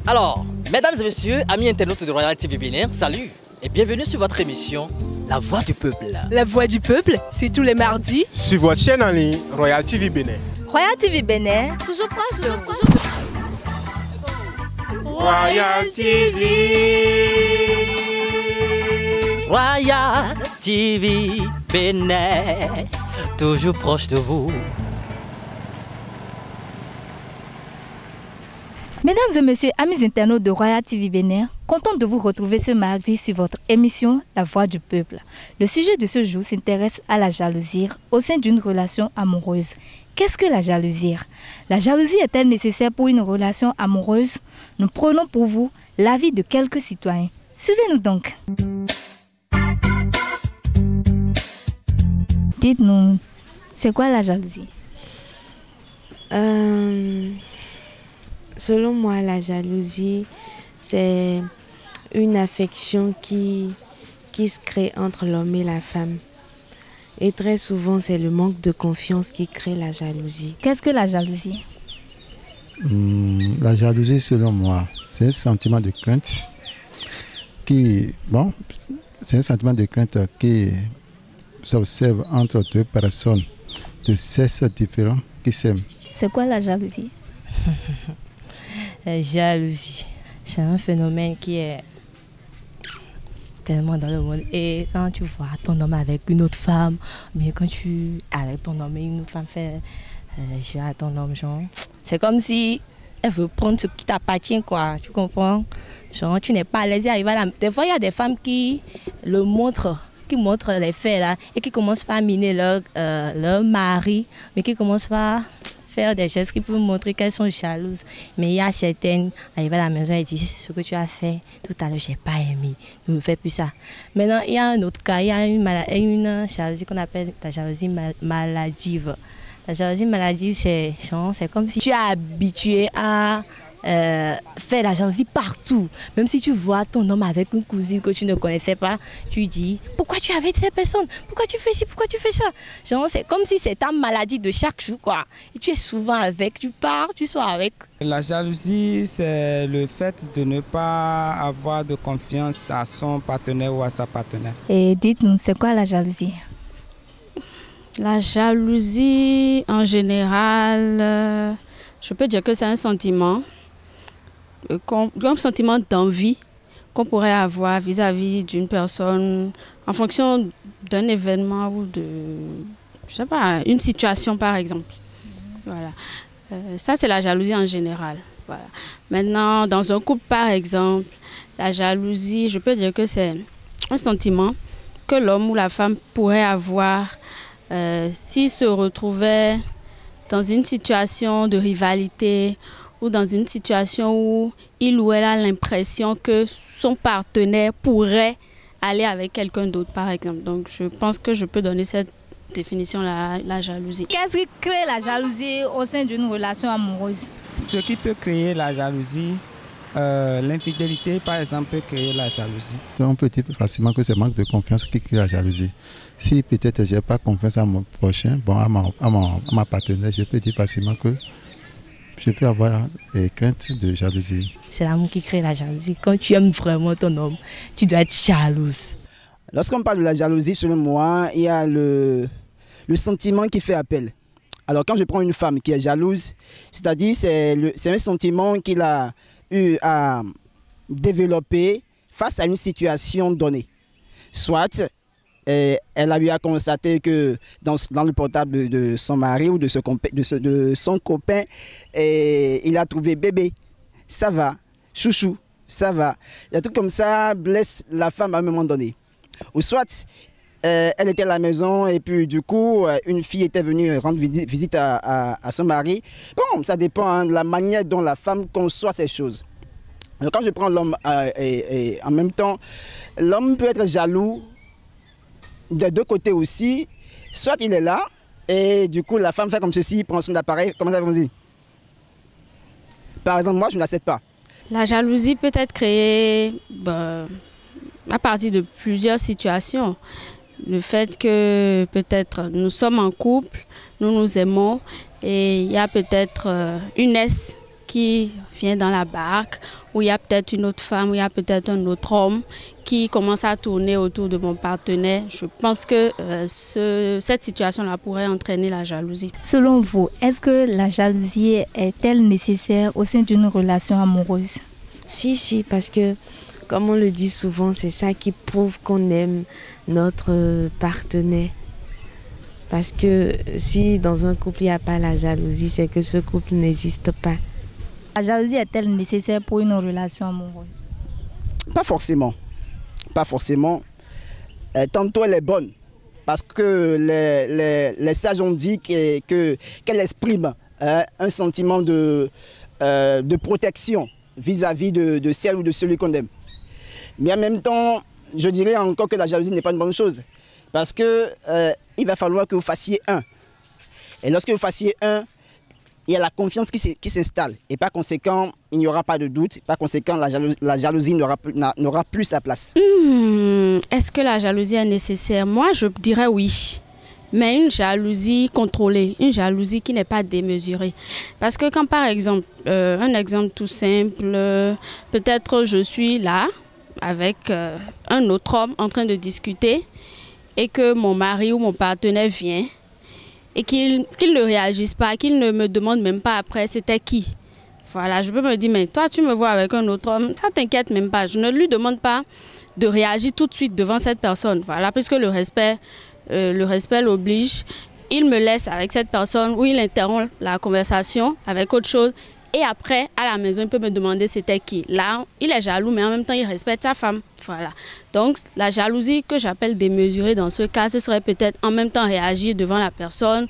Alors, mesdames et messieurs, amis internautes de Royal TV Bénin, salut et bienvenue sur votre émission La Voix du Peuple. La Voix du Peuple, c'est tous les mardis sur votre chaîne en ligne Royal TV Bénin. Royal TV Bénin, toujours proche, toujours. Royal TV. Royal TV Bénin, toujours proche de vous. Mesdames et messieurs, amis internautes de Royal TV Bénin, content de vous retrouver ce mardi sur votre émission La Voix du Peuple. Le sujet de ce jour s'intéresse à la jalousie au sein d'une relation amoureuse. Qu'est-ce que la jalousie? La jalousie est-elle nécessaire pour une relation amoureuse? Nous prenons pour vous l'avis de quelques citoyens. Suivez-nous donc. Dites-nous, c'est quoi la jalousie? Selon moi, la jalousie, c'est une affection qui se crée entre l'homme et la femme. Et très souvent, c'est le manque de confiance qui crée la jalousie. Qu'est-ce que la jalousie? La jalousie, selon moi, c'est un sentiment de crainte qui s'observe entre deux personnes de sexe différents qui s'aiment. C'est quoi la jalousie? La jalousie, c'est un phénomène qui est tellement dans le monde. Et quand tu vois ton homme avec une autre femme, mais quand tu avec ton homme et une autre femme fait je à ton homme, genre, c'est comme si elle veut prendre ce qui t'appartient, quoi. Tu comprends? Genre, tu n'es pas à l'aise. Des fois, il y a des femmes qui le montrent, qui montrent les faits là, et qui commencent par miner leur mari, mais qui commencent par faire des gestes qui peuvent montrer qu'elles sont jalouses. Mais il y a certaines, arrivent à la maison et disent, ce que tu as fait tout à l'heure, je n'ai pas aimé, ne fais plus ça. Maintenant, il y a un autre cas, il y a une jalousie qu'on appelle la jalousie maladive. La jalousie maladive, c'est comme si tu es habitué à faire la jalousie partout. Même si tu vois ton homme avec une cousine que tu ne connaissais pas, tu dis, pourquoi tu es avec cette personne? Pourquoi tu fais ci? Pourquoi tu fais ça? Genre, c'est comme si c'est ta maladie de chaque jour, quoi. Et tu es souvent avec, tu pars, tu sois avec. La jalousie, c'est le fait de ne pas avoir de confiance à son partenaire ou à sa partenaire. Et dites-nous, c'est quoi la jalousie? La jalousie, en général, je peux dire que c'est un sentiment. Un sentiment d'envie qu'on pourrait avoir vis-à-vis d'une personne en fonction d'un événement ou de, je sais pas, une situation par exemple. Voilà. Ça, c'est la jalousie en général. Voilà. Maintenant, dans un couple par exemple, la jalousie, je peux dire que c'est un sentiment que l'homme ou la femme pourrait avoir s'il se retrouvait dans une situation de rivalité ou dans une situation où il ou elle a l'impression que son partenaire pourrait aller avec quelqu'un d'autre, par exemple. Donc, je pense que je peux donner cette définition-là, la jalousie. Qu'est-ce qui crée la jalousie au sein d'une relation amoureuse? Ce qui peut créer la jalousie, l'infidélité, par exemple, peut créer la jalousie. On peut dire facilement que c'est le manque de confiance qui crée la jalousie. Si peut-être je n'ai pas confiance à mon prochain, à ma partenaire, je peux dire facilement que je peux avoir des craintes de jalousie. C'est l'amour qui crée la jalousie. Quand tu aimes vraiment ton homme, tu dois être jalouse. Lorsqu'on parle de la jalousie, selon moi, il y a le sentiment qui fait appel. Alors quand je prends une femme qui est jalouse, c'est-à-dire c'est un sentiment qu'il a eu à développer face à une situation donnée. Soit elle a eu à constater que dans le portable de son mari ou de son copain, il a trouvé bébé, ça va, chouchou, ça va. Il y a tout comme ça blesse la femme à un moment donné. Ou soit elle était à la maison et puis du coup une fille était venue rendre visite à son mari. Bon, ça dépend de la manière dont la femme conçoit ces choses. Alors, quand je prends l'homme et en même temps, l'homme peut être jaloux des deux côtés aussi. Soit il est là et du coup la femme fait comme ceci, prend son appareil, comment ça vous dit? Par exemple, moi je ne l'accepte pas. La jalousie peut être créée à partir de plusieurs situations. Le fait que peut-être nous sommes en couple, nous nous aimons et il y a peut-être une S qui vient dans la barque, où il y a peut-être une autre femme, où il y a peut-être un autre homme qui commence à tourner autour de mon partenaire. Je pense que cette situation-là pourrait entraîner la jalousie. Selon vous, est-ce que la jalousie est-elle nécessaire au sein d'une relation amoureuse? Si, parce que, comme on le dit souvent, c'est ça qui prouve qu'on aime notre partenaire. Parce que si dans un couple il n'y a pas la jalousie, c'est que ce couple n'existe pas. La jalousie est-elle nécessaire pour une relation amoureuse? Pas forcément. Pas forcément. Tantôt elle est bonne. Parce que les sages ont dit qu'elle exprime un sentiment de protection vis-à-vis de celle ou de celui qu'on aime. Mais en même temps, je dirais encore que la jalousie n'est pas une bonne chose. Parce que il va falloir que vous fassiez un. Et lorsque vous fassiez un, il y a la confiance qui s'installe. Et par conséquent, il n'y aura pas de doute. Par conséquent, la jalousie n'aura plus sa place. Est-ce que la jalousie est nécessaire? Moi, je dirais oui. Mais une jalousie contrôlée, une jalousie qui n'est pas démesurée. Parce que quand par exemple, un exemple tout simple, peut-être je suis là avec un autre homme en train de discuter et que mon mari ou mon partenaire vient et qu'il ne réagisse pas, qu'il ne me demande même pas après c'était qui. Voilà, je peux me dire, mais toi tu me vois avec un autre homme, ça t'inquiète même pas. Je ne lui demande pas de réagir tout de suite devant cette personne. Voilà, puisque le respect l'oblige. Il me laisse avec cette personne ou il interrompt la conversation avec autre chose. Et après, à la maison, il peut me demander c'était qui. Là, il est jaloux, mais en même temps, il respecte sa femme. Voilà. Donc, la jalousie que j'appelle démesurée dans ce cas, ce serait peut-être en même temps réagir devant la personne,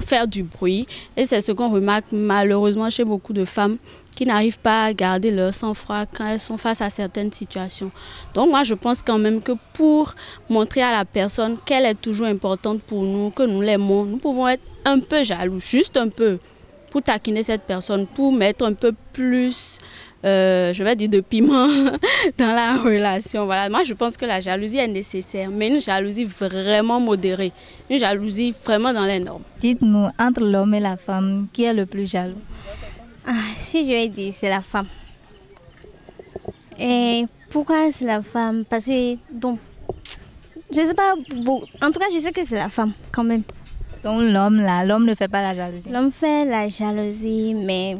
faire du bruit. Et c'est ce qu'on remarque malheureusement chez beaucoup de femmes qui n'arrivent pas à garder leur sang-froid quand elles sont face à certaines situations. Donc moi, je pense quand même que pour montrer à la personne qu'elle est toujours importante pour nous, que nous l'aimons, nous pouvons être un peu jaloux, juste un peu, pour taquiner cette personne, pour mettre un peu plus, je vais dire, de piment dans la relation. Voilà. Moi, je pense que la jalousie est nécessaire, mais une jalousie vraiment modérée, une jalousie vraiment dans les normes. Dites-nous, entre l'homme et la femme, qui est le plus jaloux? Si je vais dire, c'est la femme. Et pourquoi c'est la femme? Parce que, donc, je ne sais pas, en tout cas, je sais que c'est la femme quand même. Donc l'homme ne fait pas la jalousie? L'homme fait la jalousie, mais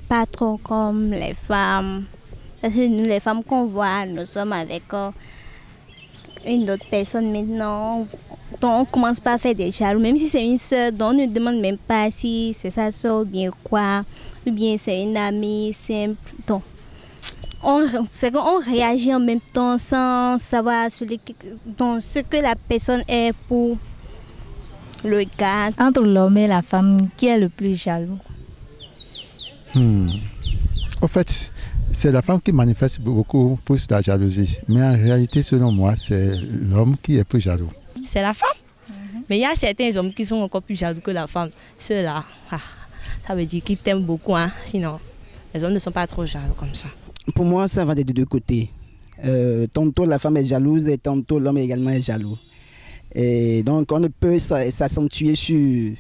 pas trop comme les femmes. Parce que nous, les femmes qu'on voit, nous sommes avec une autre personne maintenant. Donc on ne commence pas à faire des jaloux, même si c'est une soeur, donc on ne demande même pas si c'est sa soeur ou bien quoi, ou bien c'est une amie simple. Donc c'est qu'on réagit en même temps sans savoir ce que la personne est pour le gars. Entre l'homme et la femme, qui est le plus jaloux? En fait, c'est la femme qui manifeste beaucoup plus la jalousie. Mais en réalité, selon moi, c'est l'homme qui est plus jaloux. C'est la femme. Mais il y a certains hommes qui sont encore plus jaloux que la femme. Ceux-là, ça veut dire qu'ils t'aiment beaucoup. Hein. Sinon, les hommes ne sont pas trop jaloux comme ça. Pour moi, ça va des deux côtés. Tantôt la femme est jalouse et tantôt l'homme également est jaloux. Et donc on ne peut s'accentuer sur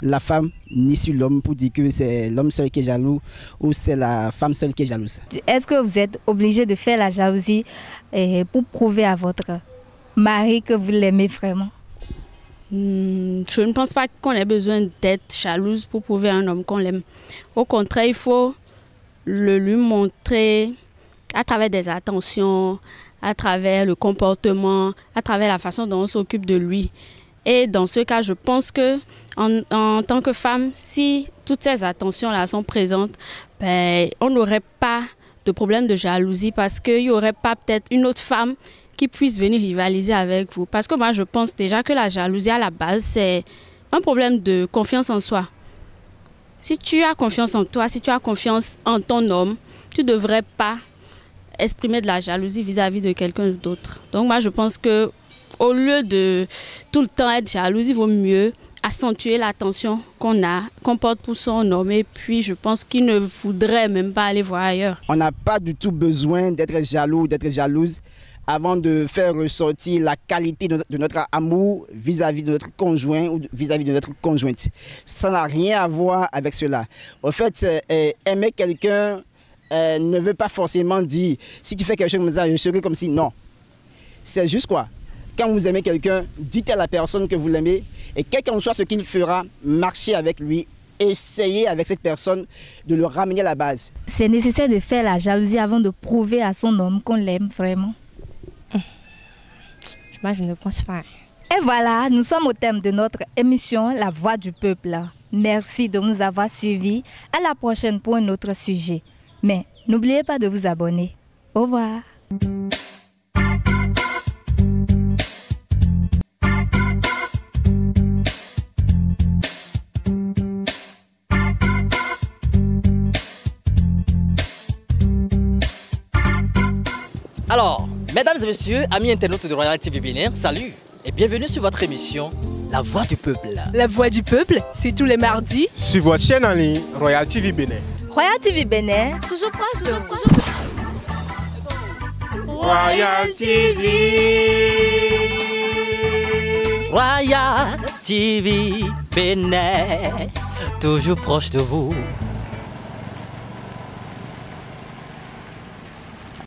la femme ni sur l'homme pour dire que c'est l'homme seul qui est jaloux ou c'est la femme seule qui est jalouse. Est-ce que vous êtes obligé de faire la jalousie pour prouver à votre mari que vous l'aimez vraiment? Je ne pense pas qu'on ait besoin d'être jalouse pour prouver à un homme qu'on l'aime. Au contraire, il faut le lui montrer à travers des attentions, à travers le comportement, à travers la façon dont on s'occupe de lui. Et dans ce cas, je pense que en tant que femme, si toutes ces attentions-là sont présentes, on n'aurait pas de problème de jalousie parce qu'il n'y aurait pas peut-être une autre femme qui puisse venir rivaliser avec vous. Parce que moi, je pense déjà que la jalousie, à la base, c'est un problème de confiance en soi. Si tu as confiance en toi, si tu as confiance en ton homme, tu ne devrais pas exprimer de la jalousie vis-à-vis de quelqu'un d'autre. Donc moi, je pense que au lieu de tout le temps être jalouse, il vaut mieux accentuer l'attention qu'on porte pour son homme. Et puis, je pense qu'il ne voudrait même pas aller voir ailleurs. On n'a pas du tout besoin d'être jaloux, d'être jalouse avant de faire ressortir la qualité de notre amour vis-à-vis de notre conjoint ou vis-à-vis de notre conjointe. Ça n'a rien à voir avec cela. En fait, aimer quelqu'un ne veut pas forcément dire si tu fais quelque chose comme ça, je serai comme si. Non. C'est juste quoi? Quand vous aimez quelqu'un, dites à la personne que vous l'aimez et quel qu'en soit ce qu'il fera, marchez avec lui. Essayez avec cette personne de le ramener à la base. C'est nécessaire de faire la jalousie avant de prouver à son homme qu'on l'aime vraiment. Moi, je ne pense pas. Et voilà, nous sommes au thème de notre émission La Voix du Peuple. Merci de nous avoir suivis. À la prochaine pour un autre sujet. Mais n'oubliez pas de vous abonner. Au revoir. Alors, mesdames et messieurs, amis internautes de Royal TV Bénin, salut et bienvenue sur votre émission La Voix du Peuple. La Voix du Peuple, c'est tous les mardis sur votre chaîne en ligne Royal TV Bénin. Royal TV Bénin, toujours proche de vous. Royal TV. Royal TV Bénin, toujours proche de vous.